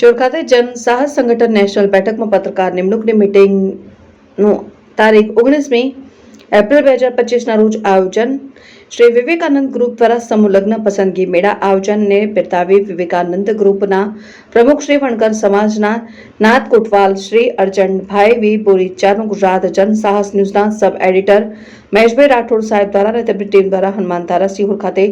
શિહોર ખાતે જનસાહસ સંગઠન નેશનલ બેઠકમાં પત્રકાર નિમણૂકની મીટિંગનું તારીખ 19મી એપ્રિલ 2025ના રોજ આયોજન શ્રી વિવેકાનંદ ગ્રુપ દ્વારા સમૂહ લગ્ન પસંદગી મેળા આયોજનને બિરદાવી વિવેકાનંદ ગ્રુપના પ્રમુખ શ્રી વણકર સમાજના નાથ કોટવાલ શ્રી અર્જનભાઈ વી બોરીચાનું ગુજરાત જનસાહસ ન્યૂઝના સબ એડિટર મહેશભાઈ રાઠોડ સાહેબ દ્વારા અને તેમની ટીમ દ્વારા હનુમાન ધારા સિહોર ખાતે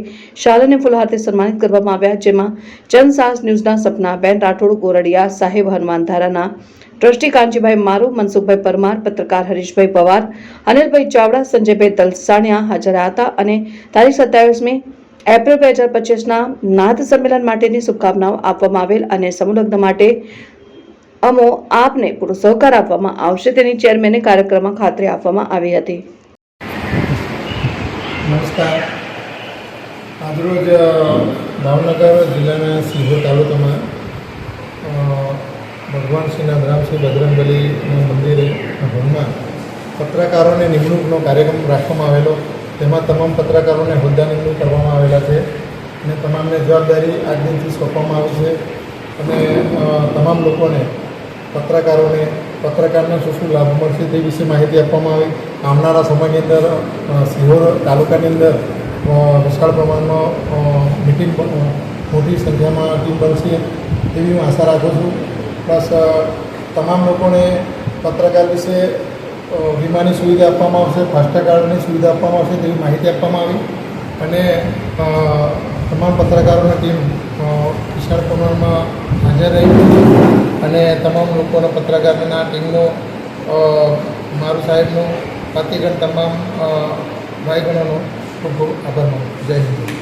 શાલ અને ફૂલહારથી સન્માનિત કરવામાં આવ્યા, જેમાં જનસાહસ ન્યૂઝના સપનાબેન રાઠોડ, ગોરડિયા સાહેબ, હનુમાન ધારાના ટ્રસ્ટી કાનજીભાઈ મારુ, મનસુખભાઈ પરમાર, પત્રકાર હરીશભાઈ પવાર, અનિલભાઈ ચાવડા, સંજયભાઈ દલસાણિયા હાજર હતા અને તારીખ 27મી એપ્રિલ 2025ના નાથ સંમેલન માટેની શુભકામનાઓ આપવામાં આવેલ અને સમૂહ લગ્ન માટે અમો આપને પૂરો સહકાર આપવામાં આવશે તેની ચેરમેને કાર્યક્રમમાં ખાતરી આપવામાં આવી હતી. નમસ્કાર. આજરોજ ભાવનગર જિલ્લાના સિહોર તાલુકામાં ભગવાન શ્રી નાથરામ શ્રી બજરંગબલીના મંદિરે ભવનમાં પત્રકારોની નિમણૂકનો કાર્યક્રમ રાખવામાં આવેલો. તેમાં તમામ પત્રકારોને હોદ્દા નિમણૂક કરવામાં આવેલા છે અને તમામને જવાબદારી આજ દિનથી સોંપવામાં આવી છે અને તમામ લોકોને પત્રકારોને પત્રકારને શું લાભ મળશે તે વિશે માહિતી આપવામાં આવી. આવનારા સમયની અંદર સિહોર તાલુકાની અંદર વિશાળ પ્રમાણમાં મિટિંગ મોટી સંખ્યામાં ટીમ બનશે તેવી હું આશા રાખું છું. પ્લસ તમામ લોકોને પત્રકાર વિશે વીમાની સુવિધા આપવામાં આવશે, ફાસ્ટેગ કાર્ડની સુવિધા આપવામાં આવશે તેવી માહિતી આપવામાં આવી અને તમામ પત્રકારોની ટીમ વિશાળ પ્રમાણમાં હાજર રહી અને તમામ લોકોના પત્રકારના ટીમનો મારું સાહેબનો પાર્ટીગણ તમામ ભાઈ બહેનોનો ખૂબ ખૂબ આભાર માનું. જય હિન્દ.